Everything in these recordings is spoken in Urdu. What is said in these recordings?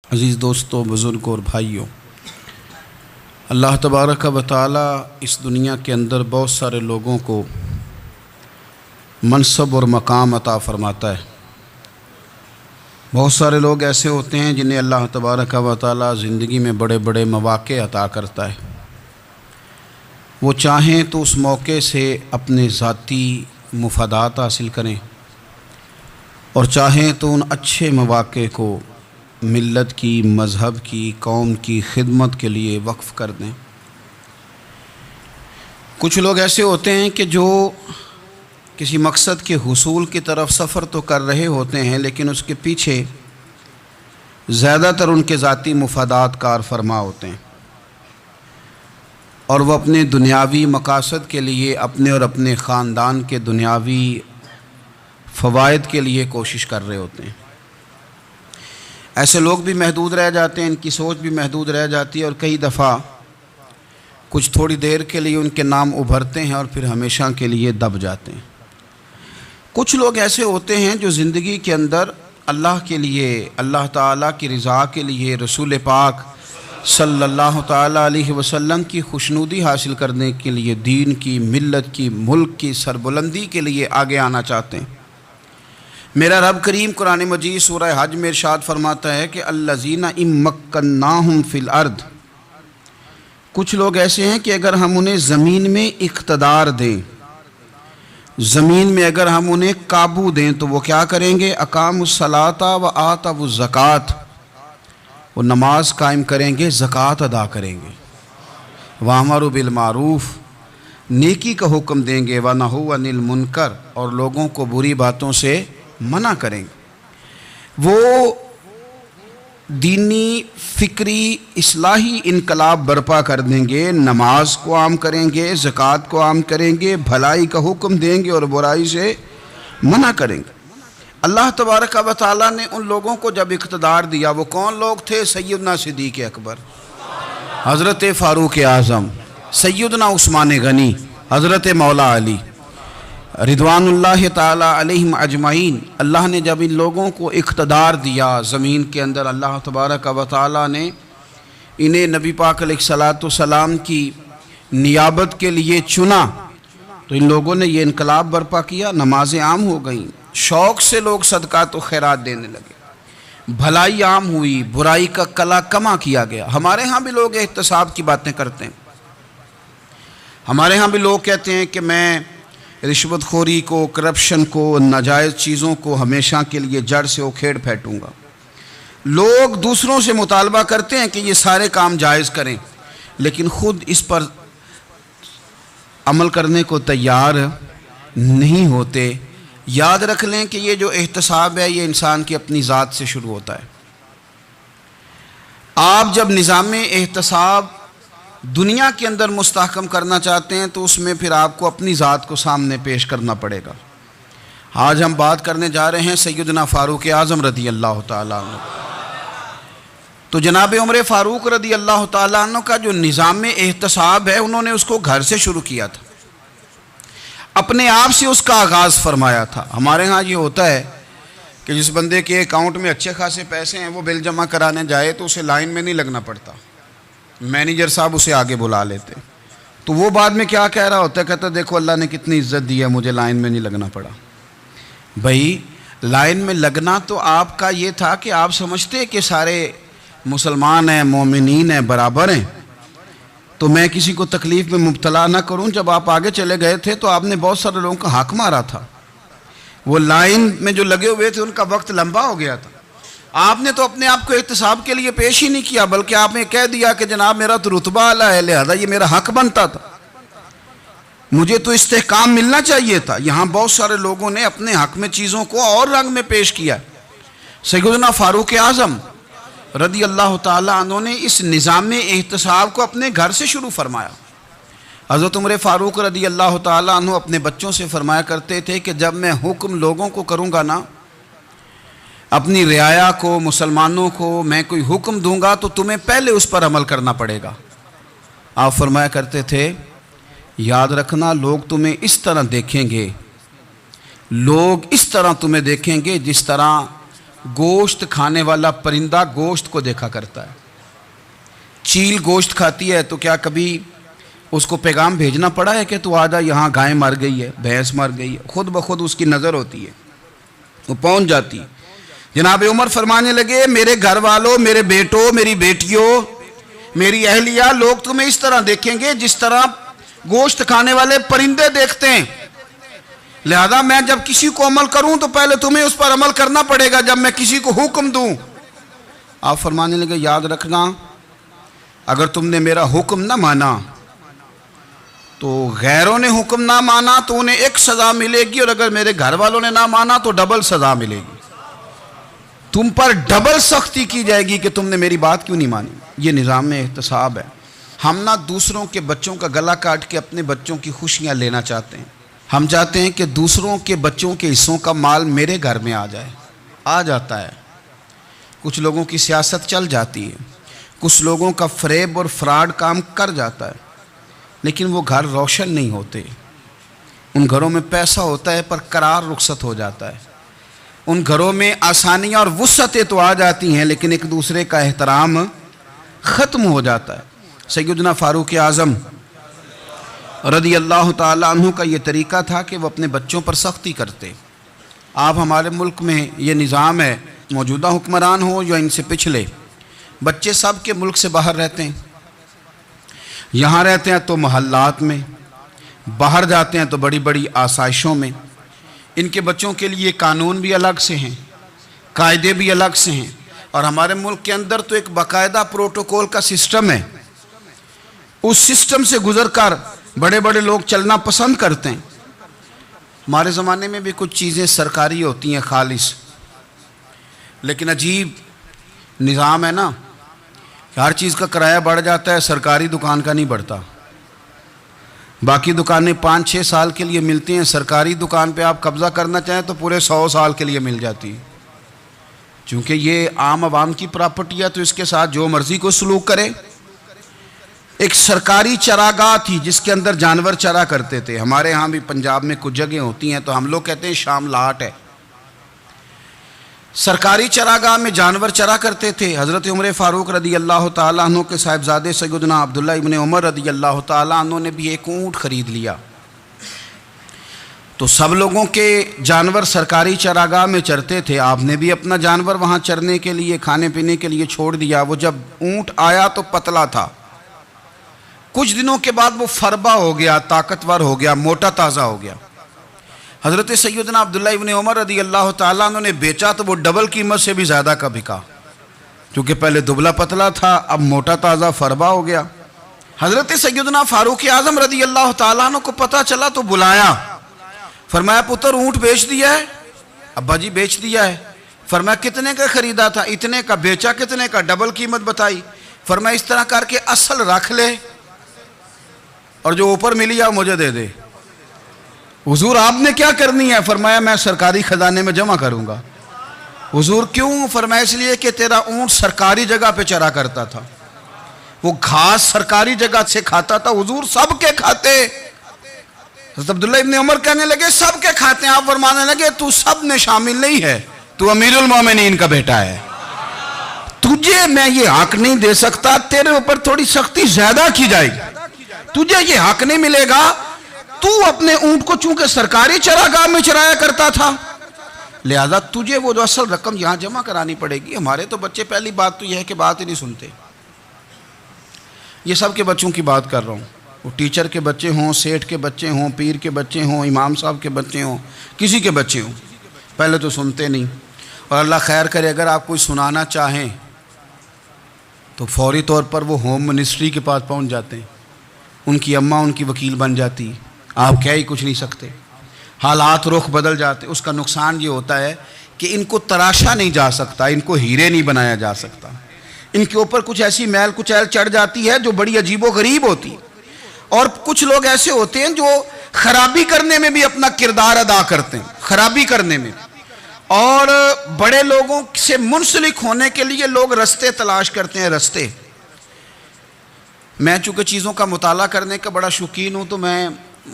عزیز دوستوں، بزرگوں اور بھائیوں، اللہ تبارک و تعالی اس دنیا کے اندر بہت سارے لوگوں کو منصب اور مقام عطا فرماتا ہے۔ بہت سارے لوگ ایسے ہوتے ہیں جنہیں اللہ تبارک و تعالی زندگی میں بڑے بڑے مواقع عطا کرتا ہے۔ وہ چاہیں تو اس موقع سے اپنے ذاتی مفادات حاصل کریں اور چاہیں تو ان اچھے مواقع کو ملت کی، مذہب کی، قوم کی خدمت کے لیے وقف کر دیں۔ کچھ لوگ ایسے ہوتے ہیں کہ جو کسی مقصد کے حصول کی طرف سفر تو کر رہے ہوتے ہیں، لیکن اس کے پیچھے زیادہ تر ان کے ذاتی مفادات کار فرما ہوتے ہیں، اور وہ اپنے دنیاوی مقاصد کے لیے، اپنے اور اپنے خاندان کے دنیاوی فوائد کے لیے کوشش کر رہے ہوتے ہیں۔ ایسے لوگ بھی محدود رہ جاتے ہیں، ان کی سوچ بھی محدود رہ جاتی ہے، اور کئی دفعہ کچھ تھوڑی دیر کے لیے ان کے نام ابھرتے ہیں اور پھر ہمیشہ کے لیے دب جاتے ہیں۔ کچھ لوگ ایسے ہوتے ہیں جو زندگی کے اندر اللہ کے لیے، اللہ تعالیٰ کی رضا کے لیے، رسول پاک صلی اللہ تعالیٰ علیہ وسلم کی خوشنودی حاصل کرنے کے لیے، دین کی، ملت کی، ملک کی سربلندی کے لیے آگے آنا چاہتے ہیں۔ میرا رب کریم قرآن مجید سورہ حج میں ارشاد فرماتا ہے کہ الذین ان مکناہم فی الارض، کچھ لوگ ایسے ہیں کہ اگر ہم انہیں زمین میں اقتدار دیں، زمین میں اگر ہم انہیں قابو دیں تو وہ کیا کریں گے؟ اقاموا الصلاۃ و آتوا الزکوٰۃ، وہ نماز قائم کریں گے، زکوٰۃ ادا کریں گے، وامروا بالمعروف، نیکی کا حکم دیں گے، ونہوا عن المنکر، اور لوگوں کو بری باتوں سے منع کریں گے۔ وہ دینی، فکری، اصلاحی انقلاب برپا کر دیں گے، نماز کو عام کریں گے، زکوٰۃ کو عام کریں گے، بھلائی کا حکم دیں گے اور برائی سے منع کریں گے۔ اللہ تبارک و تعالیٰ نے ان لوگوں کو جب اقتدار دیا، وہ کون لوگ تھے؟ سیدنا صدیق اکبر، حضرت فاروق اعظم، سیدنا عثمان غنی، حضرت مولا علی رضوان اللہ تعالی علیہم اجمعین۔ اللہ نے جب ان لوگوں کو اقتدار دیا زمین کے اندر، اللہ تبارک و تعالی نے انہیں نبی پاک علیہ الصلاۃ والسلام کی نیابت کے لیے چنا، تو ان لوگوں نے یہ انقلاب برپا کیا، نمازیں عام ہو گئیں، شوق سے لوگ صدقات و خیرات دینے لگے، بھلائی عام ہوئی، برائی کا کلا کما کیا گیا۔ ہمارے ہاں بھی لوگ احتساب کی باتیں کرتے ہیں، ہمارے ہاں بھی لوگ کہتے ہیں کہ میں رشوت خوری کو، کرپشن کو، ناجائز چیزوں کو ہمیشہ کے لیے جڑ سے اکھیڑ پھینٹوں گا۔ لوگ دوسروں سے مطالبہ کرتے ہیں کہ یہ سارے کام جائز کریں، لیکن خود اس پر عمل کرنے کو تیار نہیں ہوتے۔ یاد رکھ لیں کہ یہ جو احتساب ہے، یہ انسان کی اپنی ذات سے شروع ہوتا ہے۔ آپ جب نظام احتساب دنیا کے اندر مستحکم کرنا چاہتے ہیں تو اس میں پھر آپ کو اپنی ذات کو سامنے پیش کرنا پڑے گا۔ آج ہم بات کرنے جا رہے ہیں سیدنا فاروق اعظم رضی اللہ تعالیٰ عنہ۔ تو جناب عمر فاروق رضی اللہ تعالیٰ عنہ کا جو نظام احتساب ہے، انہوں نے اس کو گھر سے شروع کیا تھا، اپنے آپ سے اس کا آغاز فرمایا تھا۔ ہمارے ہاں یہ ہوتا ہے کہ جس بندے کے اکاؤنٹ میں اچھے خاصے پیسے ہیں، وہ بل جمع کرانے جائے تو اسے لائن میں نہیں لگنا پڑتا، مینیجر صاحب اسے آگے بلا لیتے، تو وہ بعد میں کیا کہہ رہا ہوتا ہے؟ کہتا دیکھو اللہ نے کتنی عزت دی ہے، مجھے لائن میں نہیں لگنا پڑا۔ بھائی لائن میں لگنا تو آپ کا یہ تھا کہ آپ سمجھتے کہ سارے مسلمان ہیں، مومنین ہیں، برابر ہیں، تو میں کسی کو تکلیف میں مبتلا نہ کروں۔ جب آپ آگے چلے گئے تھے تو آپ نے بہت سارے لوگوں کا حق مارا تھا، وہ لائن میں جو لگے ہوئے تھے ان کا وقت لمبا ہو گیا تھا۔ آپ نے تو اپنے آپ کو احتساب کے لیے پیش ہی نہیں کیا، بلکہ آپ نے کہہ دیا کہ جناب میرا تو رتبہ اعلیٰ ہے، لہذا یہ میرا حق بنتا تھا، مجھے تو استحکام ملنا چاہیے تھا۔ یہاں بہت سارے لوگوں نے اپنے حق میں چیزوں کو اور رنگ میں پیش کیا۔ سیدنا فاروق اعظم رضی اللہ تعالیٰ عنہ نے اس نظام احتساب کو اپنے گھر سے شروع فرمایا۔ حضرت عمر فاروق رضی اللہ تعالیٰ عنہ اپنے بچوں سے فرمایا کرتے تھے کہ جب میں حکم لوگوں کو کروں گا نا، اپنی رعایا کو، مسلمانوں کو میں کوئی حکم دوں گا تو تمہیں پہلے اس پر عمل کرنا پڑے گا۔ آپ فرمایا کرتے تھے یاد رکھنا، لوگ تمہیں اس طرح دیکھیں گے، لوگ اس طرح تمہیں دیکھیں گے جس طرح گوشت کھانے والا پرندہ گوشت کو دیکھا کرتا ہے. چیل گوشت کھاتی ہے تو کیا کبھی اس کو پیغام بھیجنا پڑا ہے کہ تو آجا یہاں گائے مر گئی ہے, بھینس مر گئی ہے؟ خود بخود اس کی نظر ہوتی ہے, وہ پہنچ جاتی ہے. جناب عمر فرمانے لگے میرے گھر والوں, میرے بیٹوں, میری بیٹیوں, میری اہلیہ, لوگ تمہیں اس طرح دیکھیں گے جس طرح گوشت کھانے والے پرندے دیکھتے ہیں. لہذا میں جب کسی کو عمل کروں تو پہلے تمہیں اس پر عمل کرنا پڑے گا جب میں کسی کو حکم دوں. آپ فرمانے لگے یاد رکھنا اگر تم نے میرا حکم نہ مانا تو غیروں نے حکم نہ مانا تو انہیں ایک سزا ملے گی, اور اگر میرے گھر والوں نے نہ مانا تو ڈبل سزا ملے گی. تم پر ڈبل سختی کی جائے گی کہ تم نے میری بات کیوں نہیں مانی. یہ نظام احتساب ہے. ہم نہ دوسروں کے بچوں کا گلا کاٹ کے اپنے بچوں کی خوشیاں لینا چاہتے ہیں. ہم چاہتے ہیں کہ دوسروں کے بچوں کے حصوں کا مال میرے گھر میں آ جائے. آ جاتا ہے. کچھ لوگوں کی سیاست چل جاتی ہے, کچھ لوگوں کا فریب اور فراڈ کام کر جاتا ہے, لیکن وہ گھر روشن نہیں ہوتے. ان گھروں میں پیسہ ہوتا ہے پر قرار رخصت ہو جاتا ہے. ان گھروں میں آسانیاں اور وسعتیں تو آ جاتی ہیں لیکن ایک دوسرے کا احترام ختم ہو جاتا ہے. سیدنا فاروق اعظم رضی اللہ تعالیٰ عنہ کا یہ طریقہ تھا کہ وہ اپنے بچوں پر سختی کرتے. آپ ہمارے ملک میں یہ نظام ہے, موجودہ حکمران ہو یا ان سے پچھلے, بچے سب کے ملک سے باہر رہتے ہیں. یہاں رہتے ہیں تو محلات میں, باہر جاتے ہیں تو بڑی بڑی آسائشوں میں. ان کے بچوں کے لیے قانون بھی الگ سے ہیں, قاعدے بھی الگ سے ہیں, اور ہمارے ملک کے اندر تو ایک باقاعدہ پروٹوکول کا سسٹم ہے. اس سسٹم سے گزر کر بڑے بڑے لوگ چلنا پسند کرتے ہیں. ہمارے زمانے میں بھی کچھ چیزیں سرکاری ہوتی ہیں خالص, لیکن عجیب نظام ہے نا, ہر چیز کا کرایہ بڑھ جاتا ہے, سرکاری دکان کا نہیں بڑھتا. باقی دکانیں 5-6 سال کے لیے ملتی ہیں, سرکاری دکان پہ آپ قبضہ کرنا چاہیں تو پورے 100 سال کے لیے مل جاتی ہے. چونکہ یہ عام عوام کی پراپرٹی ہے تو اس کے ساتھ جو مرضی کو سلوک کرے. ایک سرکاری چراگاہ تھی جس کے اندر جانور چرا کرتے تھے. ہمارے ہاں بھی پنجاب میں کچھ جگہیں ہوتی ہیں تو ہم لوگ کہتے ہیں شام لاٹ ہے. سرکاری چراگاہ میں جانور چرا کرتے تھے. حضرت عمر فاروق رضی اللہ تعالیٰ عنہ کے صاحبزادے سیدنا عبداللہ ابن عمر رضی اللہ تعالیٰ عنہ نے بھی ایک اونٹ خرید لیا. تو سب لوگوں کے جانور سرکاری چراگاہ میں چرتے تھے, آپ نے بھی اپنا جانور وہاں چرنے کے لیے, کھانے پینے کے لیے چھوڑ دیا. وہ جب اونٹ آیا تو پتلا تھا, کچھ دنوں کے بعد وہ فربا ہو گیا, طاقتور ہو گیا, موٹا تازہ ہو گیا. حضرت سیدنا عبداللہ ابن عمر رضی اللہ تعالیٰ عنہ نے بیچا تو وہ ڈبل قیمت سے بھی زیادہ کا بکا, کیونکہ پہلے دبلا پتلا تھا, اب موٹا تازہ فربا ہو گیا. حضرت سیدنا فاروق اعظم رضی اللہ تعالیٰ عنہ کو پتہ چلا تو بلایا, فرمایا پتر اونٹ بیچ دیا ہے؟ ابا جی بیچ دیا ہے. فرمایا کتنے کا خریدا تھا؟ اتنے کا. بیچا کتنے کا؟ ڈبل قیمت بتائی. فرمایا اس طرح کر کے اصل رکھ لے اور جو اوپر ملی ہے مجھے دے دے. حضور آپ نے کیا کرنی ہے؟ فرمایا میں سرکاری خزانے میں جمع کروں گا. حضور کیوں؟ فرمایا اس لیے کہ تیرا اونٹ سرکاری جگہ پہ چرا کرتا تھا, وہ گھاس سرکاری جگہ سے کھاتا تھا. حضور سب کے کھاتے. حضرت عبداللہ ابن عمر کہنے لگے سب کے کھاتے ہیں. آپ فرمانے لگے تو سب میں شامل نہیں ہے, تو امیر المومنین کا بیٹا ہے, تجھے میں یہ حق نہیں دے سکتا, تیرے اوپر تھوڑی سختی زیادہ کی جائے گی, تجھے یہ حق نہیں ملے گا. تو اپنے اونٹ کو چونکہ سرکاری چراگاہ میں چرایا کرتا تھا, لہذا تجھے وہ جو اصل رقم یہاں جمع کرانی پڑے گی. ہمارے تو بچے پہلی بات تو یہ ہے کہ بات ہی نہیں سنتے. یہ سب کے بچوں کی بات کر رہا ہوں, وہ ٹیچر کے بچے ہوں, سیٹھ کے بچے ہوں, پیر کے بچے ہوں, امام صاحب کے بچے ہوں, کسی کے بچے ہوں, پہلے تو سنتے نہیں. اور اللہ خیر کرے اگر آپ کوئی سنانا چاہیں تو فوری طور پر وہ ہوم منسٹری کے پاس پہنچ جاتے ہیں, ان کی اماں ان کی وکیل بن جاتی, آپ کہہ ہی کچھ نہیں سکتے. حالات رخ بدل جاتے. اس کا نقصان یہ ہوتا ہے کہ ان کو تراشا نہیں جا سکتا, ان کو ہیرے نہیں بنایا جا سکتا. ان کے اوپر کچھ ایسی میل کچیل چڑھ جاتی ہے جو بڑی عجیب و غریب ہوتی. اور کچھ لوگ ایسے ہوتے ہیں جو خرابی کرنے میں بھی اپنا کردار ادا کرتے ہیں, خرابی کرنے میں. اور بڑے لوگوں سے منسلک ہونے کے لیے لوگ رستے تلاش کرتے ہیں, رستے. میں چونکہ چیزوں کا مطالعہ کرنے کا بڑا شوقین ہوں تو میں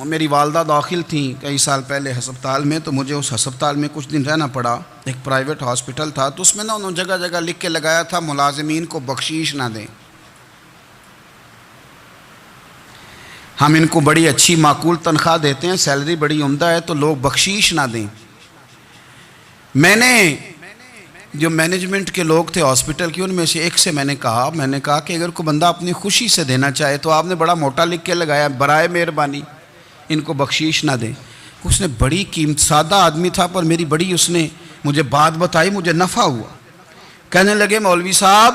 میری والدہ داخل تھیں کئی سال پہلے ہسپتال میں، تو مجھے اس ہسپتال میں کچھ دن رہنا پڑا، ایک پرائیویٹ ہاسپٹل تھا، تو اس میں انہوں نے جگہ جگہ لکھ کے لگایا تھا ملازمین کو بخشیش نہ دیں، ہم ان کو بڑی اچھی معقول تنخواہ دیتے ہیں، سیلری بڑی عمدہ ہے، تو لوگ بخشیش نہ دیں۔ میں نے جو مینجمنٹ کے لوگ تھے ہاسپٹل کی، ان میں سے ایک سے میں نے کہا کہ اگر کوئی بندہ اپنی خوشی سے دینا چاہے تو آپ نے بڑا موٹا لکھ کے لگایا برائے مہربانی ان کو بخشیش نہ دیں۔ اس نے بڑی قیمت، سادہ آدمی تھا پر میری بڑی اس نے مجھے بات بتائی، مجھے نفع ہوا۔ کہنے لگے مولوی صاحب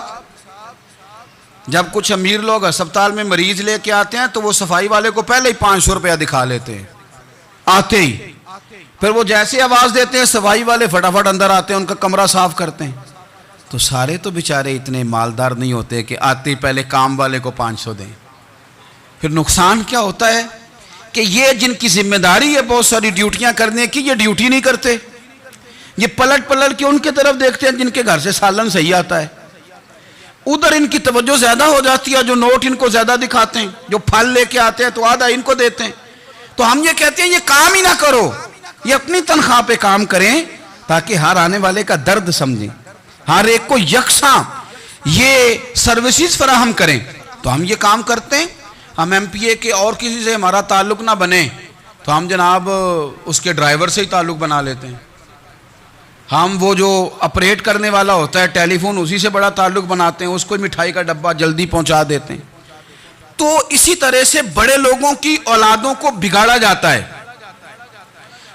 جب کچھ امیر لوگ ہسپتال میں مریض لے کے آتے ہیں تو وہ صفائی والے کو پہلے ہی 500 روپیہ دکھا لیتے ہیں آتے ہی، پھر وہ جیسے آواز دیتے ہیں صفائی والے فٹافٹ اندر آتے ہیں، ان کا کمرہ صاف کرتے ہیں۔ تو سارے تو بیچارے اتنے مالدار نہیں ہوتے کہ آتے ہی پہلے کام والے کو 500 دیں۔ پھر نقصان کیا ہوتا ہے کہ یہ جن کی ذمہ داری ہے بہت ساری ڈیوٹیاں کرنے کی، یہ ڈیوٹی نہیں کرتے، یہ پلٹ کے ان کی طرف دیکھتے ہیں جن کے گھر سے سالن صحیح آتا ہے، ادھر ان کی توجہ زیادہ ہو جاتی ہے، جو نوٹ ان کو زیادہ دکھاتے ہیں، جو پھل لے کے آتے ہیں تو آدھا ان کو دیتے ہیں۔ تو ہم یہ کہتے ہیں یہ کام ہی نہ کرو، یہ اپنی تنخواہ پہ کام کریں تاکہ ہر آنے والے کا درد سمجھیں، ہر ایک کو یکساں یہ سروسز فراہم کریں۔ تو ہم یہ کام کرتے ہیں، ہم ایم پی اے کے اور کسی سے ہمارا تعلق نہ بنے تو ہم جناب اس کے ڈرائیور سے ہی تعلق بنا لیتے ہیں، ہم وہ جو آپریٹ کرنے والا ہوتا ہے ٹیلی فون اسی سے بڑا تعلق بناتے ہیں، اس کو مٹھائی کا ڈبہ جلدی پہنچا دیتے ہیں۔ تو اسی طرح سے بڑے لوگوں کی اولادوں کو بگاڑا جاتا ہے۔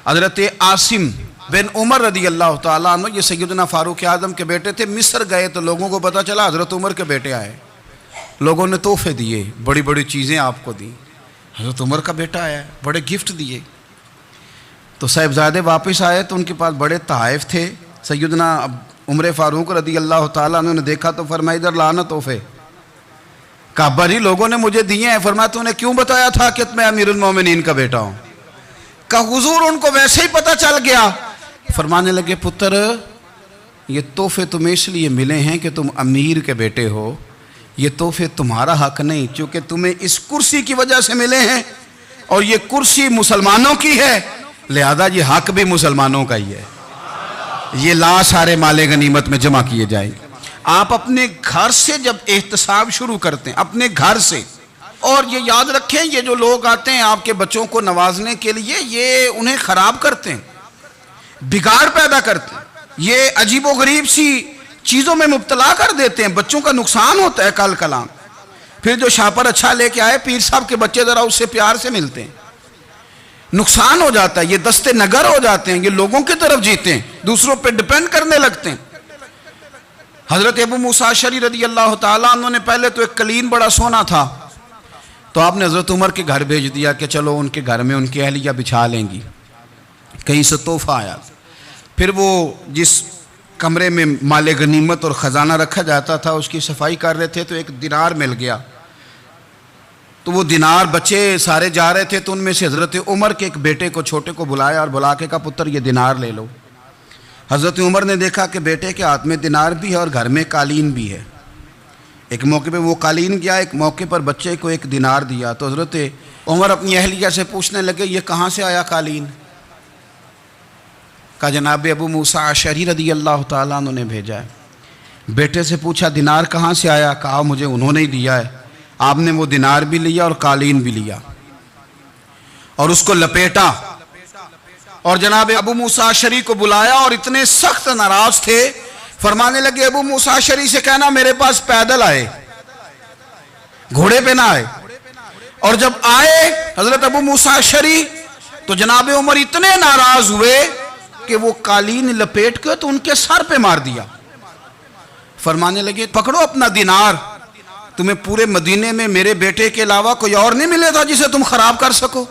حضرت عاصم بن عمر رضی اللہ تعالیٰ عنہ، یہ سیدنا فاروق اعظم کے بیٹے تھے، مصر گئے تو لوگوں کو پتہ چلا حضرت عمر کے بیٹے آئے، لوگوں نے تحفے دیے، بڑی بڑی چیزیں آپ کو دی، حضرت عمر کا بیٹا آیا ہے، بڑے گفٹ دیے۔ تو صاحبزادے واپس آئے تو ان کے پاس بڑے تحائف تھے، سیدنا عمر فاروق رضی اللہ تعالیٰ عنہ نے دیکھا تو فرمایا ادھر لانا تحفے۔ کہا ابا جی لوگوں نے مجھے دیے ہیں۔ فرمایا تو نے کیوں بتایا تھا کہ میں امیر المومنین کا بیٹا ہوں؟ کہا حضور ان کو ویسے ہی پتہ چل گیا۔ فرمانے لگے پتر یہ تحفے تمہیں اس لیے ملے ہیں کہ تم امیر کے بیٹے ہو، یہ تحفے تمہارا حق نہیں، چونکہ تمہیں اس کرسی کی وجہ سے ملے ہیں اور یہ کرسی مسلمانوں کی ہے، لہذا یہ حق بھی مسلمانوں کا ہی ہے، یہ لا سارے مال غنیمت میں جمع کیے جائیں۔ آپ اپنے گھر سے جب احتساب شروع کرتے ہیں، اپنے گھر سے، اور یہ یاد رکھیں یہ جو لوگ آتے ہیں آپ کے بچوں کو نوازنے کے لیے، یہ انہیں خراب کرتے ہیں، بگاڑ پیدا کرتے ہیں، یہ عجیب و غریب سی چیزوں میں مبتلا کر دیتے ہیں، بچوں کا نقصان ہوتا ہے کل کلام۔ پھر جو شاپر اچھا لے کے آئے پیر صاحب کے بچے ذرا اس سے پیار سے ملتے ہیں، نقصان ہو جاتا ہے، یہ دستے نگر ہو جاتے ہیں، یہ لوگوں کی طرف جیتے ہیں، دوسروں پہ ڈیپینڈ کرنے لگتے ہیں۔ حضرت ابو موسیٰ اشعری رضی اللہ تعالیٰ عنہ نے پہلے تو ایک قلین بڑا سونا تھا، تو آپ نے حضرت عمر کے گھر بھیج دیا کہ چلو ان کے گھر میں ان کی اہلیہ بچھا لیں گی، کہیں سے تحفہ آیا۔ پھر وہ جس کمرے میں مال غنیمت اور خزانہ رکھا جاتا تھا اس کی صفائی کر رہے تھے تو ایک دینار مل گیا، تو وہ دینار بچے سارے جا رہے تھے تو ان میں سے حضرت عمر کے ایک بیٹے کو چھوٹے کو بلایا اور بلا کے کہا پتر یہ دینار لے لو۔ حضرت عمر نے دیکھا کہ بیٹے کے ہاتھ میں دینار بھی ہے اور گھر میں قالین بھی ہے، ایک موقع پہ وہ قالین گیا، ایک موقع پر بچے کو ایک دینار دیا، تو حضرت عمر اپنی اہلیہ سے پوچھنے لگے یہ کہاں سے آیا قالین؟ کہا جناب ابو موسیٰ اشعری رضی اللہ تعالیٰ عنہ نے بھیجا ہے۔ بیٹے سے پوچھا دینار کہاں سے آیا؟ کہا مجھے انہوں نے ہی دیا ہے۔ آپ نے وہ دینار بھی لیا اور قالین بھی لیا اور اس کو لپیٹا اور جناب ابو موسیٰ اشعری کو بلایا اور اتنے سخت ناراض تھے، فرمانے لگے ابو موسیٰ اشعری سے کہنا میرے پاس پیدل آئے، گھوڑے پہ نہ آئے۔ اور جب آئے حضرت ابو موسیٰ اشعری تو جناب عمر اتنے ناراض ہوئے کہ وہ قالین لپیٹ کے تو ان کے سر پہ مار دیا۔ فرمانے لگے پکڑو اپنا دینار، تمہیں پورے مدینے میں میرے بیٹے کے علاوہ کوئی اور نہیں ملے تھا جسے تم خراب کر سکو،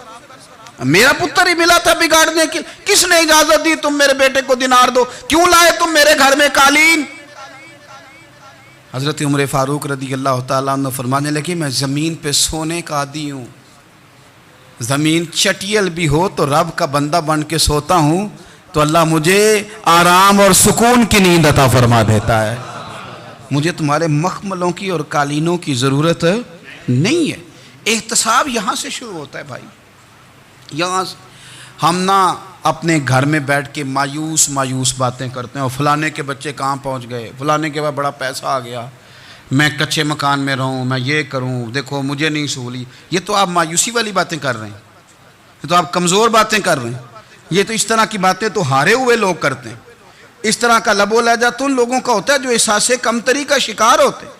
میرا پتر ہی ملا تھا بگاڑنے کی، کس نے اجازت دی تم میرے بیٹے کو دینار دو؟ کیوں لائے تم میرے گھر میں قالین؟ حضرت عمر فاروق رضی اللہ تعالیٰ عنہ فرمانے لگے میں زمین پہ سونے کا عادی ہوں، زمین چٹیل بھی ہو تو رب کا بندہ بن کے سوتا ہوں تو اللہ مجھے آرام اور سکون کی نیند عطا فرما دیتا ہے، مجھے تمہارے مخملوں کی اور قالینوں کی ضرورت نہیں ہے۔ احتساب یہاں سے شروع ہوتا ہے بھائی، یہاں ہم نہ اپنے گھر میں بیٹھ کے مایوس باتیں کرتے ہیں، اور فلانے کے بچے کہاں پہنچ گئے، فلانے کے بعد بڑا پیسہ آ گیا، میں کچے مکان میں رہوں، میں یہ کروں، دیکھو مجھے نہیں سہولی۔ یہ تو آپ مایوسی والی باتیں کر رہے ہیں، یہ تو آپ کمزور باتیں کر رہے ہیں۔ یہ تو اس طرح کی باتیں تو ہارے ہوئے لوگ کرتے ہیں۔ اس طرح کا لب و لہجہ تو ان لوگوں کا ہوتا ہے جو احساس کمتری کا شکار ہوتے ہیں۔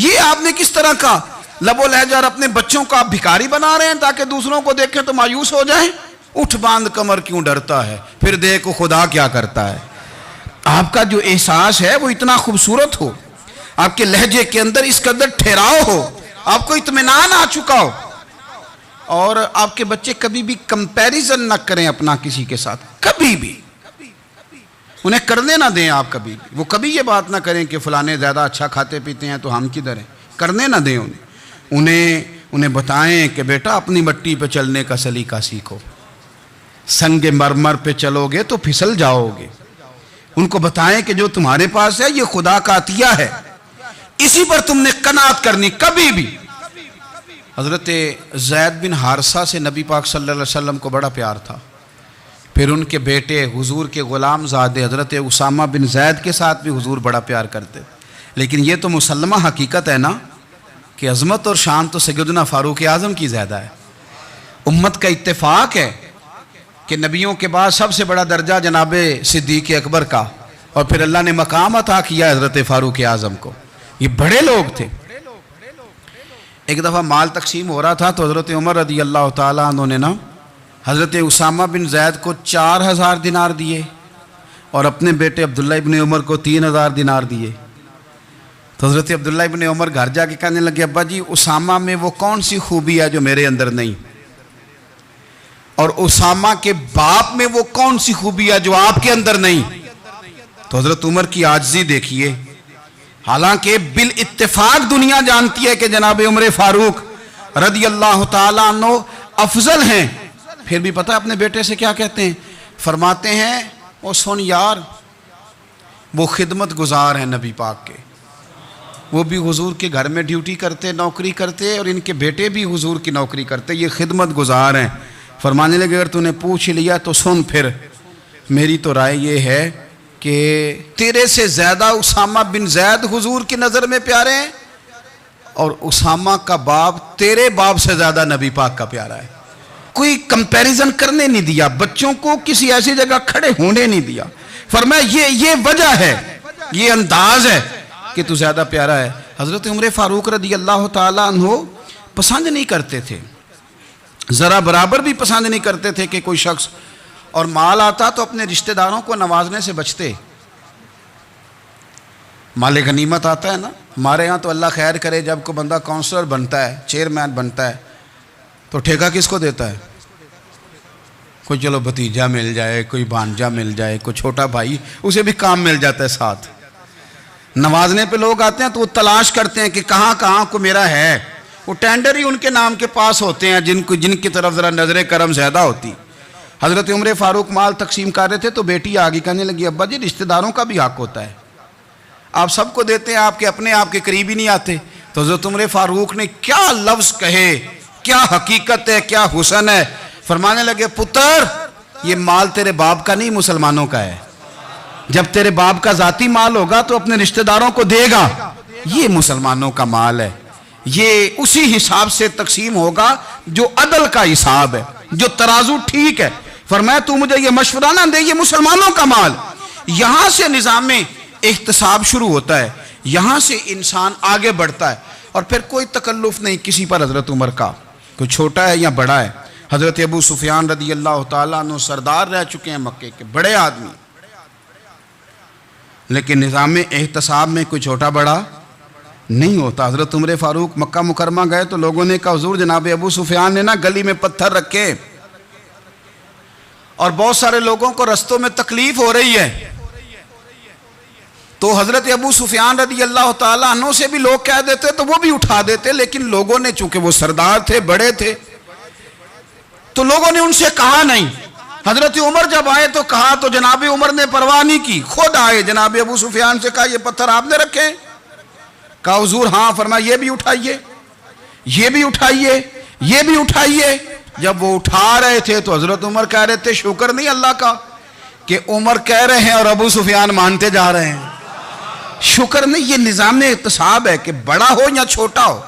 یہ آپ نے کس طرح کا لب و لہجہ، اور اپنے بچوں کو آپ بھکاری بنا رہے ہیں تاکہ دوسروں کو دیکھیں تو مایوس ہو جائیں۔ اٹھ باندھ کمر کیوں ڈرتا ہے، پھر دیکھو خدا کیا کرتا ہے۔ آپ کا جو احساس ہے وہ اتنا خوبصورت ہو، آپ کے لہجے کے اندر اس قدر ٹھہراؤ ہو، آپ کو اطمینان آ چکا ہو، اور آپ کے بچے کبھی بھی کمپیریزن نہ کریں اپنا کسی کے ساتھ، کبھی بھی انہیں کرنے نہ دیں۔ آپ کبھی بھی وہ کبھی یہ بات نہ کریں کہ فلانے زیادہ اچھا کھاتے پیتے ہیں تو ہم کدھر ہیں، کرنے نہ دیں انہیں بتائیں کہ بیٹا اپنی مٹی پہ چلنے کا سلیقہ سیکھو، سنگ مرمر پہ چلو گے تو پھسل جاؤ گے۔ ان کو بتائیں کہ جو تمہارے پاس ہے یہ خدا کا عطیہ ہے، اسی پر تم نے قناعت کرنی کبھی بھی۔ حضرت زید بن حارثہ سے نبی پاک صلی اللہ علیہ وسلم کو بڑا پیار تھا، پھر ان کے بیٹے حضور کے غلام زادے حضرت اسامہ بن زید کے ساتھ بھی حضور بڑا پیار کرتے، لیکن یہ تو مسلمہ حقیقت ہے نا کہ عظمت اور شان تو سیدنا فاروق اعظم کی زیادہ ہے۔ امت کا اتفاق ہے کہ نبیوں کے بعد سب سے بڑا درجہ جناب صدیق اکبر کا، اور پھر اللہ نے مقام عطا کیا حضرت فاروق اعظم کو۔ یہ بڑے لوگ تھے۔ ایک دفعہ مال تقسیم ہو رہا تھا تو حضرت عمر رضی اللہ تعالیٰ عنہ نے حضرت اسامہ بن زید کو 4000 دینار دیے، اور اپنے بیٹے عبداللہ ابن عمر کو 3000 دینار دیے۔ تو حضرت عبداللہ ابن عمر گھر جا کے کہنے لگے، ابا جی اسامہ میں وہ کون سی خوبی ہے جو میرے اندر نہیں، اور اسامہ کے باپ میں وہ کون سی خوبی ہے جو آپ کے اندر نہیں۔ تو حضرت عمر کی عاجزی دیکھیے، حالانکہ بالاتفاق دنیا جانتی ہے کہ جناب عمر فاروق رضی اللہ تعالیٰ عنہ افضل ہیں، پھر بھی پتہ اپنے بیٹے سے کیا کہتے ہیں، فرماتے ہیں او سن یار، وہ خدمت گزار ہیں نبی پاک کے، وہ بھی حضور کے گھر میں ڈیوٹی کرتے، نوکری کرتے، اور ان کے بیٹے بھی حضور کی نوکری کرتے، یہ خدمت گزار ہیں۔ فرمانے لگے اگر تو نے پوچھ لیا تو سن، پھر میری تو رائے یہ ہے کہ تیرے سے زیادہ اسامہ بن زید حضور کی نظر میں پیارے ہیں، اور اسامہ کا باپ تیرے باپ سے زیادہ نبی پاک کا پیارا ہے۔ کوئی کمپیریزن کرنے نہیں دیا، بچوں کو کسی ایسی جگہ کھڑے ہونے نہیں دیا۔ فرمایا یہ وجہ ہے، یہ انداز ہے کہ تو زیادہ پیارا ہے۔ حضرت عمر فاروق رضی اللہ تعالیٰ عنہ پسند نہیں کرتے تھے، ذرا برابر بھی پسند نہیں کرتے تھے کہ کوئی شخص اور مال آتا تو اپنے رشتہ داروں کو نوازنے سے بچتے۔ مال غنیمت آتا ہے نا، ہمارے ہاں تو اللہ خیر کرے جب کوئی بندہ کونسلر بنتا ہے، چیئرمین بنتا ہے، تو ٹھیکہ کس کو دیتا ہے؟ کوئی چلو بھتیجا مل جائے، کوئی بھانجا مل جائے، کوئی چھوٹا بھائی، اسے بھی کام مل جاتا ہے ساتھ۔ نوازنے پہ لوگ آتے ہیں تو وہ تلاش کرتے ہیں کہ کہاں کہاں کو میرا ہے، وہ ٹینڈر ہی ان کے نام کے پاس ہوتے ہیں جن کی طرف ذرا نظر کرم زیادہ ہوتی۔ حضرت عمر فاروق مال تقسیم کر رہے تھے تو بیٹی آگے کہنے لگی، ابا جی رشتہ داروں کا بھی حق ہوتا ہے، آپ سب کو دیتے ہیں، آپ کے قریب ہی نہیں آتے۔ تو حضرت عمر فاروق نے کیا لفظ کہے، کیا حقیقت ہے، کیا حسن ہے۔ فرمانے لگے پتر یہ مال تیرے باپ کا نہیں مسلمانوں کا ہے، جب تیرے باپ کا ذاتی مال ہوگا تو اپنے رشتہ داروں کو دے گا، یہ مسلمانوں کا مال ہے، یہ اسی حساب سے تقسیم ہوگا جو عدل کا حساب ہے، جو ترازو ٹھیک ہے۔ فرمایا تو مجھے یہ مشورہ نہ دے، یہ مسلمانوں کا مال۔ یہاں سے نظام احتساب شروع ہوتا ہے، یہاں سے انسان آگے بڑھتا ہے، اور پھر کوئی تکلف نہیں کسی پر حضرت عمر کا، کوئی چھوٹا ہے یا بڑا ہے۔ حضرت ابو سفیان رضی اللہ تعالیٰ عنہ سردار رہ چکے ہیں مکے کے، بڑے آدمی، لیکن نظام احتساب میں کوئی چھوٹا بڑا نہیں ہوتا۔ حضرت عمر فاروق مکہ مکرمہ گئے تو لوگوں نے کہا حضور جناب ابو سفیان نے نا گلی میں پتھر رکھے، اور بہت سارے لوگوں کو رستوں میں تکلیف ہو رہی ہے۔ تو حضرت ابو سفیان رضی اللہ تعالیٰ عنہ سے بھی لوگ کہہ دیتے تو وہ بھی اٹھا دیتے، لیکن لوگوں نے چونکہ وہ سردار تھے، بڑے تھے، تو لوگوں نے ان سے کہا نہیں۔ حضرت عمر جب آئے تو کہا تو جناب عمر نے پرواہ نہیں کی، خود آئے جناب ابو سفیان سے کہا یہ پتھر آپ نے رکھے؟ کہا حضور ہاں۔ فرمایا یہ بھی اٹھائیے، یہ بھی اٹھائیے، یہ بھی اٹھائیے۔ جب وہ اٹھا رہے تھے تو حضرت عمر کہہ رہے تھے شکر نہیں اللہ کا کہ عمر کہہ رہے ہیں اور ابو سفیان مانتے جا رہے ہیں. شکر نہیں. یہ نظام احتساب ہے کہ بڑا ہو یا چھوٹا ہو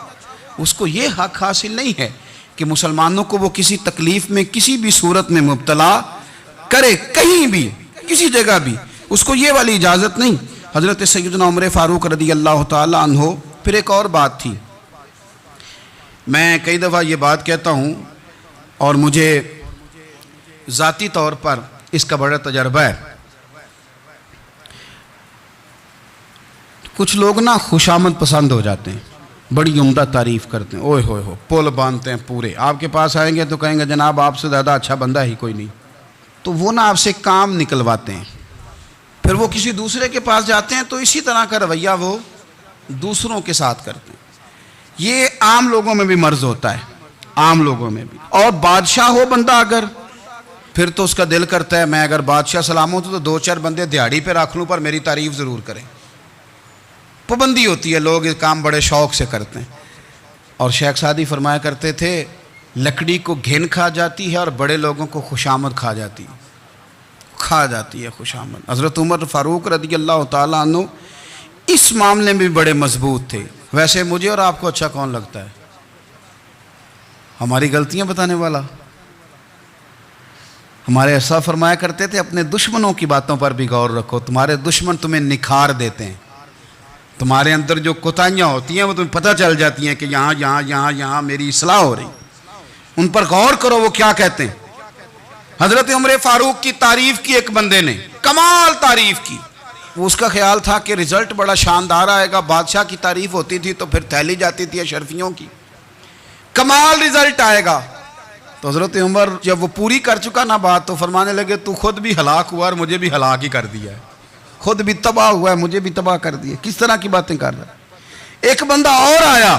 اس کو یہ حق حاصل نہیں ہے کہ مسلمانوں کو وہ کسی تکلیف میں کسی بھی صورت میں مبتلا کرے, کہیں بھی کسی جگہ بھی, اس کو یہ والی اجازت نہیں. حضرت سیدنا عمر فاروق رضی اللہ تعالی عنہ. پھر ایک اور بات تھی, میں کئی دفعہ یہ بات کہتا ہوں اور مجھے ذاتی طور پر اس کا بڑا تجربہ ہے. کچھ لوگ نا خوشامد پسند ہو جاتے ہیں, بڑی عمدہ تعریف کرتے ہیں, اوئے ہوئے ہو پول باندھتے ہیں پورے. آپ کے پاس آئیں گے تو کہیں گے جناب آپ سے زیادہ اچھا بندہ ہی کوئی نہیں. تو وہ نا آپ سے کام نکلواتے ہیں, پھر وہ کسی دوسرے کے پاس جاتے ہیں تو اسی طرح کا رویہ وہ دوسروں کے ساتھ کرتے ہیں. یہ عام لوگوں میں بھی مرض ہوتا ہے, عام لوگوں میں بھی. اور بادشاہ ہو بندہ اگر, پھر تو اس کا دل کرتا ہے میں اگر بادشاہ سلام ہوں تو دو چار بندے دیہڑی پہ رکھ لوں پر میری تعریف ضرور کریں. پابندی ہوتی ہے, لوگ یہ کام بڑے شوق سے کرتے ہیں. اور شیخ سعدی فرمایا کرتے تھے لکڑی کو گھن کھا جاتی ہے اور بڑے لوگوں کو خوشامد کھا جاتی ہے خوشامد. حضرت عمر فاروق رضی اللہ تعالیٰ عنہ اس معاملے میں بھی بڑے مضبوط تھے. ویسے مجھے اور آپ کو اچھا کون لگتا ہے؟ ہماری غلطیاں بتانے والا. ہمارے ایسا فرمایا کرتے تھے اپنے دشمنوں کی باتوں پر بھی غور رکھو, تمہارے دشمن تمہیں نکھار دیتے ہیں. تمہارے اندر جو کوتاہیاں ہوتی ہیں وہ تمہیں پتہ چل جاتی ہیں کہ یہاں میری اصلاح ہو رہی. ان پر غور کرو وہ کیا کہتے ہیں. حضرت عمر فاروق کی تعریف کی ایک بندے نے, کمال تعریف کی. وہ اس کا خیال تھا کہ رزلٹ بڑا شاندار آئے گا. بادشاہ کی تعریف ہوتی تھی تو پھر تھیلی جاتی تھی اشرفیوں کی, کمال رزلٹ آئے گا. تو حضرت عمر جب وہ پوری کر چکا نا بات تو فرمانے لگے تو خود بھی ہلاک ہوا اور مجھے بھی ہلاک ہی کر دیا ہے. خود بھی تباہ ہوا ہے مجھے بھی تباہ کر دیا. کس طرح کی باتیں کر رہا ہے. ایک بندہ اور آیا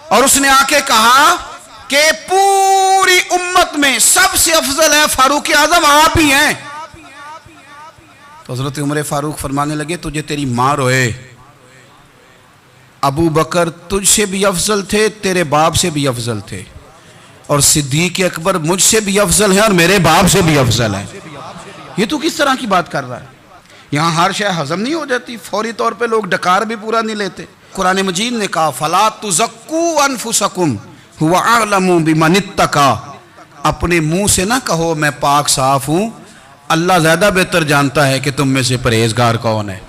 اور اس نے آ کے کہا کہ پوری امت میں سب سے افضل ہے فاروق اعظم آپ ہی ہیں. تو حضرت عمر فاروق فرمانے لگے تجھے تیری ماں روئے, ابو بکر تجھ سے بھی افضل تھے, تیرے باپ سے بھی افضل تھے, اور صدیق اکبر مجھ سے بھی افضل ہیں اور میرے باپ سے بھی افضل ہیں. یہ تو کس طرح کی بات کر رہا ہے. یہاں ہر شے ہضم نہیں ہو جاتی, فوری طور پہ لوگ ڈکار بھی پورا نہیں لیتے. قرآن مجید نے کہا فَلَا تُزَكُّوا أَنفُسَكُمْ هُوَ أَعْلَمُ بِمَنِ اتَّقَىٰ. اپنے منہ سے نہ کہو میں پاک صاف ہوں, اللہ زیادہ بہتر جانتا ہے کہ تم میں سے پرہیزگار کون ہے.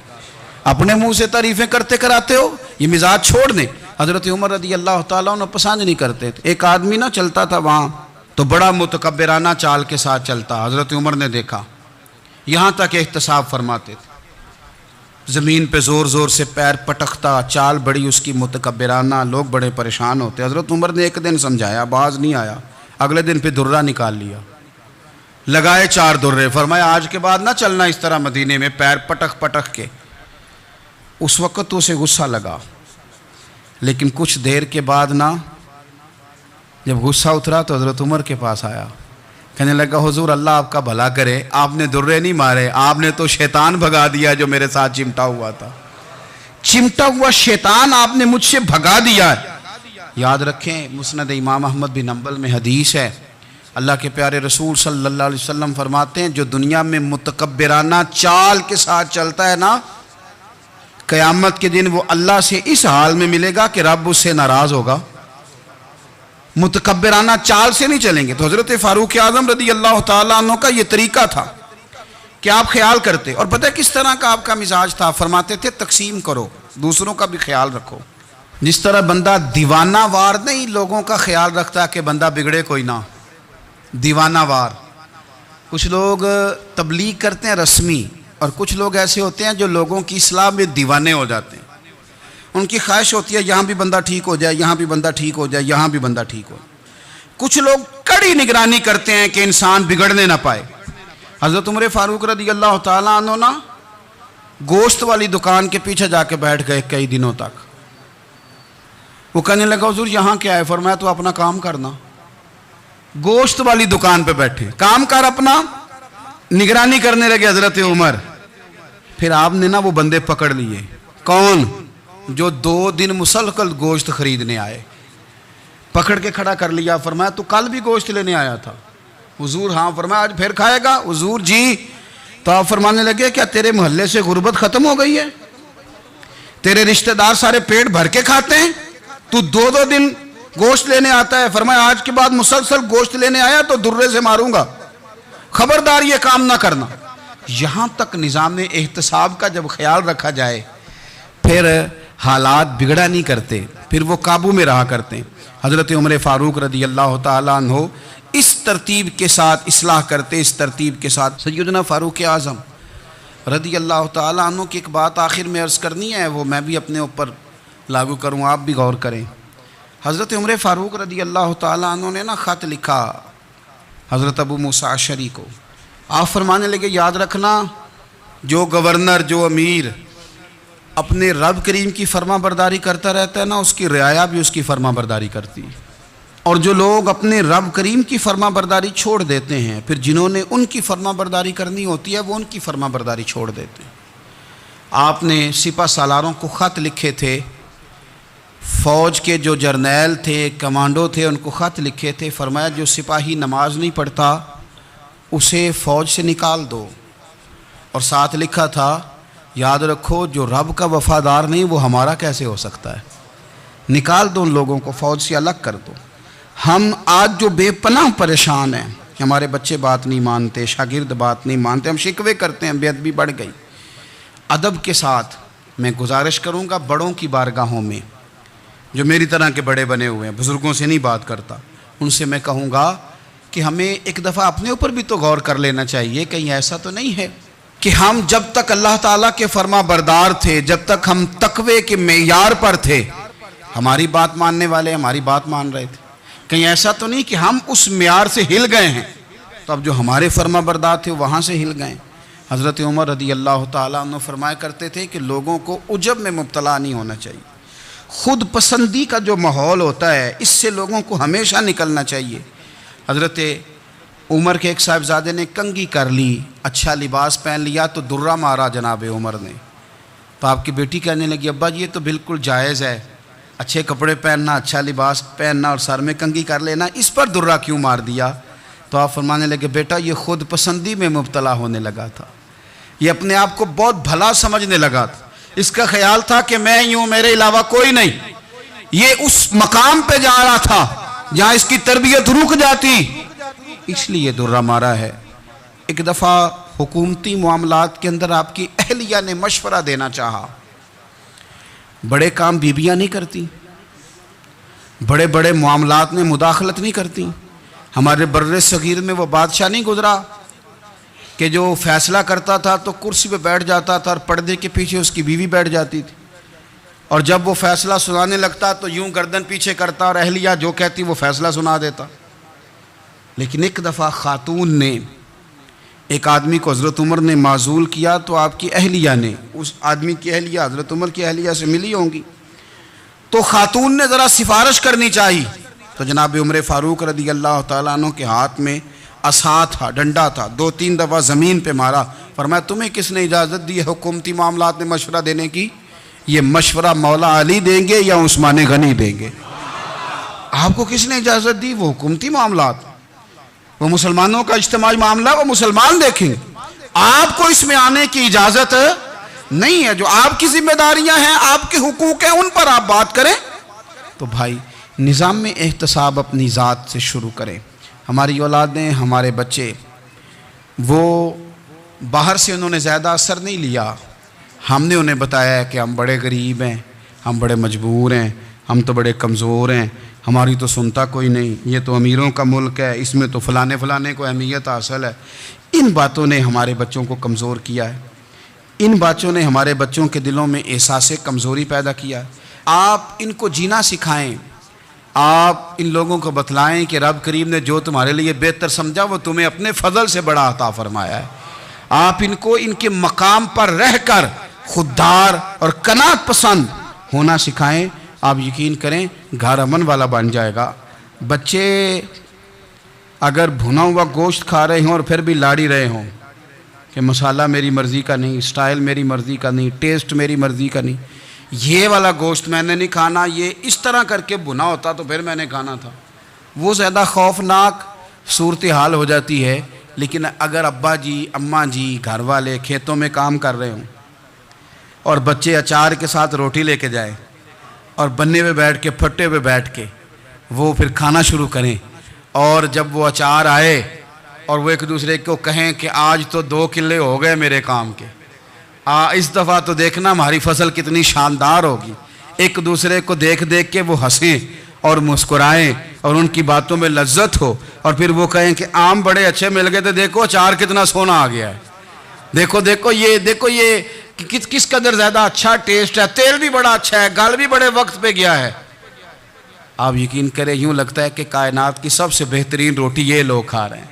اپنے منہ سے تعریفیں کرتے کراتے ہو, یہ مزاج چھوڑ دیں. حضرت عمر رضی اللہ تعالیٰ عنہ پسند نہیں کرتے تھے. ایک آدمی نہ چلتا تھا وہاں تو بڑا متکبرانہ چال کے ساتھ چلتا. حضرت عمر نے دیکھا, یہاں تک احتساب فرماتے تھے, زمین پہ زور زور سے پیر پٹکتا, چال بڑی اس کی متکبرانہ, لوگ بڑے پریشان ہوتے. حضرت عمر نے ایک دن سمجھایا, باز نہیں آیا. اگلے دن پہ درہ نکال لیا, لگائے 4 درے, فرمایا آج کے بعد نہ چلنا اس طرح مدینے میں پیر پٹک پٹک کے. اس وقت تو اسے غصہ لگا, لیکن کچھ دیر کے بعد نا جب غصہ اترا تو حضرت عمر کے پاس آیا, کہنے لگا حضور اللہ آپ کا بھلا کرے, آپ نے درے نہیں مارے, آپ نے تو شیطان بھگا دیا جو میرے ساتھ چمٹا ہوا تھا. چمٹا ہوا شیطان آپ نے مجھ سے بھگا دیا. یاد رکھیں مسند امام احمد بن حنبل میں حدیث ہے, اللہ کے پیارے رسول صلی اللہ علیہ وسلم فرماتے ہیں جو دنیا میں متکبرانہ چال کے ساتھ چلتا ہے نا, قیامت کے دن وہ اللہ سے اس حال میں ملے گا کہ رب اس سے ناراض ہوگا. متکبرانہ چال سے نہیں چلیں گے. تو حضرت فاروق اعظم رضی اللہ تعالیٰ عنہ کا یہ طریقہ تھا کہ آپ خیال کرتے. اور پتہ کس طرح کا آپ کا مزاج تھا, فرماتے تھے تقسیم کرو, دوسروں کا بھی خیال رکھو. جس طرح بندہ دیوانہ وار نہیں لوگوں کا خیال رکھتا کہ بندہ بگڑے کوئی نہ, دیوانہ وار. کچھ لوگ تبلیغ کرتے ہیں رسمی, اور کچھ لوگ ایسے ہوتے ہیں جو لوگوں کی اصلاح میں دیوانے ہو جاتے ہیں. ان کی خواہش ہوتی ہے یہاں بھی بندہ ٹھیک ہو جائے, یہاں بھی بندہ ٹھیک ہو جائے, یہاں بھی بندہ ٹھیک ہو. کچھ لوگ کڑی نگرانی کرتے ہیں کہ انسان بگڑنے نہ پائے. حضرت عمر فاروق رضی اللہ تعالیٰ عنہ نا گوشت والی دکان کے پیچھے جا کے بیٹھ گئے کئی دنوں تک. وہ کہنے لگا حضور یہاں کیا ہے؟ فرمایا تو اپنا کام کرنا. گوشت والی دکان پہ بیٹھے, کام کر اپنا, نگرانی کرنے لگے حضرت عمر. پھر آپ نے نا وہ بندے پکڑ لیے. کون؟ جو 2 دن مسلسل گوشت خریدنے آئے. پکڑ کے کھڑا کر لیا، فرمایا تو کل بھی گوشت لینے آیا تھا؟ حضور ہاں۔ فرمایا آج پھر کھائے گا؟ حضور جی۔ تو آپ فرمانے لگے کیا تیرے محلے سے غربت ختم ہو گئی ہے؟ تیرے رشتہ دار سارے پیٹ بھر کے کھاتے ہیں، تو دو دو دن گوشت لینے آتا ہے؟ فرمایا آج کے بعد مسلسل گوشت لینے آیا تو درے سے ماروں گا، خبردار یہ کام نہ کرنا۔ یہاں تک نظام احتساب کا جب خیال رکھا جائے پھر حالات بگڑا نہیں کرتے، پھر وہ قابو میں رہا کرتے ہیں۔ حضرت عمر فاروق رضی اللہ تعالیٰ عنہ اس ترتیب کے ساتھ اصلاح کرتے، اس ترتیب کے ساتھ۔ سیدنا فاروق اعظم رضی اللہ تعالیٰ عنہ کی ایک بات آخر میں عرض کرنی ہے، وہ میں بھی اپنے اوپر لاگو کروں، آپ بھی غور کریں۔ حضرت عمر فاروق رضی اللہ تعالیٰ عنہ نے خط لکھا حضرت ابو موسیٰ اشعری کو۔ آپ فرمانے لگے یاد رکھنا، جو گورنر، جو امیر اپنے رب کریم کی فرما برداری کرتا رہتا ہے نا، اس کی رعایا بھی اس کی فرما برداری کرتی ہے۔ اور جو لوگ اپنے رب کریم کی فرما برداری چھوڑ دیتے ہیں، پھر جنہوں نے ان کی فرما برداری کرنی ہوتی ہے وہ ان کی فرما برداری چھوڑ دیتے ہیں۔ آپ نے سپہ سالاروں کو خط لکھے تھے، فوج کے جو جرنیل تھے، کمانڈو تھے، ان کو خط لکھے تھے، فرمایا جو سپاہی نماز نہیں پڑھتا اسے فوج سے نکال دو، اور ساتھ لکھا تھا یاد رکھو جو رب کا وفادار نہیں وہ ہمارا کیسے ہو سکتا ہے، نکال دو ان لوگوں کو، فوج سے الگ کر دو۔ ہم آج جو بے پناہ پریشان ہیں، ہمارے بچے بات نہیں مانتے، شاگرد بات نہیں مانتے، ہم شکوے کرتے ہیں، بے ادبی بڑھ گئی۔ ادب کے ساتھ میں گزارش کروں گا بڑوں کی بارگاہوں میں، جو میری طرح کے بڑے بنے ہوئے ہیں، بزرگوں سے نہیں بات کرتا، ان سے میں کہوں گا کہ ہمیں ایک دفعہ اپنے اوپر بھی تو غور کر لینا چاہیے، کہیں ایسا تو نہیں ہے کہ ہم جب تک اللہ تعالیٰ کے فرما بردار تھے، جب تک ہم تقوی کے معیار پر تھے، ہماری بات ماننے والے ہماری بات مان رہے تھے، کہیں ایسا تو نہیں کہ ہم اس معیار سے ہل گئے ہیں تو اب جو ہمارے فرما بردار تھے وہاں سے ہل گئے۔ حضرت عمر رضی اللہ تعالیٰ عنہ فرمایا کرتے تھے کہ لوگوں کو عجب میں مبتلا نہیں ہونا چاہیے، خود پسندی کا جو ماحول ہوتا ہے اس سے لوگوں کو ہمیشہ نکلنا چاہیے۔ حضرت عمر کے ایک صاحبزادے نے کنگھی کر لی، اچھا لباس پہن لیا تو درہ مارا جناب عمر نے، تو آپ کی بیٹی کہنے لگی ابا یہ تو بالکل جائز ہے، اچھے کپڑے پہننا، اچھا لباس پہننا اور سر میں کنگھی کر لینا، اس پر درہ کیوں مار دیا؟ تو آپ فرمانے لگے بیٹا یہ خود پسندی میں مبتلا ہونے لگا تھا، یہ اپنے آپ کو بہت بھلا سمجھنے لگا تھا، اس کا خیال تھا کہ میں ہی ہوں، میرے علاوہ کوئی نہیں، یہ اس مقام پہ جا رہا تھا جہاں اس کی تربیت رک جاتی، اس لیے درہ مارا ہے۔ ایک دفعہ حکومتی معاملات کے اندر آپ کی اہلیہ نے مشورہ دینا چاہا، بڑے کام بیویاں نہیں کرتی، بڑے بڑے معاملات میں مداخلت نہیں کرتی۔ ہمارے بر صغیر میں وہ بادشاہ نہیں گزرا کہ جو فیصلہ کرتا تھا تو کرسی پہ بیٹھ جاتا تھا اور پردے کے پیچھے اس کی بیوی بیٹھ جاتی تھی، اور جب وہ فیصلہ سنانے لگتا تو یوں گردن پیچھے کرتا اور اہلیہ جو کہتی وہ فیصلہ سنا دیتا۔ لیکن ایک دفعہ خاتون نے ایک آدمی کو حضرت عمر نے معزول کیا تو آپ کی اہلیہ نے، اس آدمی کی اہلیہ حضرت عمر کی اہلیہ سے ملی ہوں گی، تو خاتون نے ذرا سفارش کرنی چاہی، تو جناب عمر فاروق رضی اللہ تعالیٰ عنہ کے ہاتھ میں عصا تھا، ڈنڈا تھا، 2-3 دفعہ زمین پہ مارا، فرمایا تمہیں کس نے اجازت دی ہے حکومتی معاملات میں مشورہ دینے کی؟ یہ مشورہ مولا علی دیں گے یا عثمان غنی دیں گے؟ آپ کو کس نے اجازت دی؟ وہ حکومتی معاملات، وہ مسلمانوں کا اجتماعی معاملہ، وہ مسلمان دیکھیں گے، آپ کو اس میں آنے کی اجازت نہیں ہے۔ جو آپ کی ذمہ داریاں ہیں، آپ کے حقوق ہیں، ان پر آپ بات کریں۔ تو بھائی نظام میں احتساب اپنی ذات سے شروع کریں۔ ہماری اولادیں، ہمارے بچے، وہ باہر سے انہوں نے زیادہ اثر نہیں لیا، ہم نے انہیں بتایا ہے کہ ہم بڑے غریب ہیں، ہم بڑے مجبور ہیں، ہم تو بڑے کمزور ہیں، ہماری تو سنتا کوئی نہیں، یہ تو امیروں کا ملک ہے، اس میں تو فلانے فلانے کو اہمیت حاصل ہے۔ ان باتوں نے ہمارے بچوں کو کمزور کیا ہے، ان باتوں نے ہمارے بچوں کے دلوں میں احساس کمزوری پیدا کیا ہے۔ آپ ان کو جینا سکھائیں، آپ ان لوگوں کو بتلائیں کہ رب کریم نے جو تمہارے لیے بہتر سمجھا وہ تمہیں اپنے فضل سے بڑا عطا فرمایا ہے۔ آپ ان کو ان کے مقام پر رہ کر خوددار اور قناعت پسند ہونا سکھائیں، آپ یقین کریں گھر امن والا بن جائے گا۔ بچے اگر بھنا ہوا گوشت کھا رہے ہوں اور پھر بھی لاڑی رہے ہوں کہ مسالہ میری مرضی کا نہیں، سٹائل میری مرضی کا نہیں، ٹیسٹ میری مرضی کا نہیں، یہ والا گوشت میں نے نہیں کھانا، یہ اس طرح کر کے بنا ہوتا تو پھر میں نے کھانا تھا۔ وہ زیادہ خوفناک صورتحال ہو جاتی ہے۔ لیکن اگر ابا جی اماں جی گھر والے کھیتوں میں کام کر رہے ہوں اور بچے اچار کے ساتھ روٹی لے کے جائیں اور بننے پہ بیٹھ کے پھٹے پہ بیٹھ کے وہ پھر کھانا شروع کریں، اور جب وہ اچار آئے اور وہ ایک دوسرے کو کہیں کہ آج تو 2 کلے ہو گئے میرے کام کے، اس دفعہ تو دیکھنا ہماری فصل کتنی شاندار ہوگی، ایک دوسرے کو دیکھ دیکھ کے وہ ہنسیں اور مسکرائیں اور ان کی باتوں میں لذت ہو، اور پھر وہ کہیں کہ آم بڑے اچھے مل گئے تھے، دیکھو اچار کتنا سونا آ گیا ہے، دیکھو یہ کس قدر زیادہ اچھا ٹیسٹ ہے، تیل بھی بڑا اچھا ہے، گل بھی بڑے وقت پہ گیا ہے۔ آپ یقین کریں یوں لگتا ہے کہ کائنات کی سب سے بہترین روٹی یہ لوگ کھا رہے ہیں۔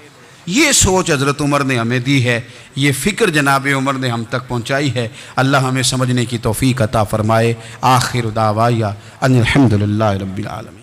یہ سوچ حضرت عمر نے ہمیں دی ہے، یہ فکر جناب عمر نے ہم تک پہنچائی ہے۔ اللہ ہمیں سمجھنے کی توفیق عطا فرمائے۔ آخر دعوایا ان الحمدللہ رب العالمین۔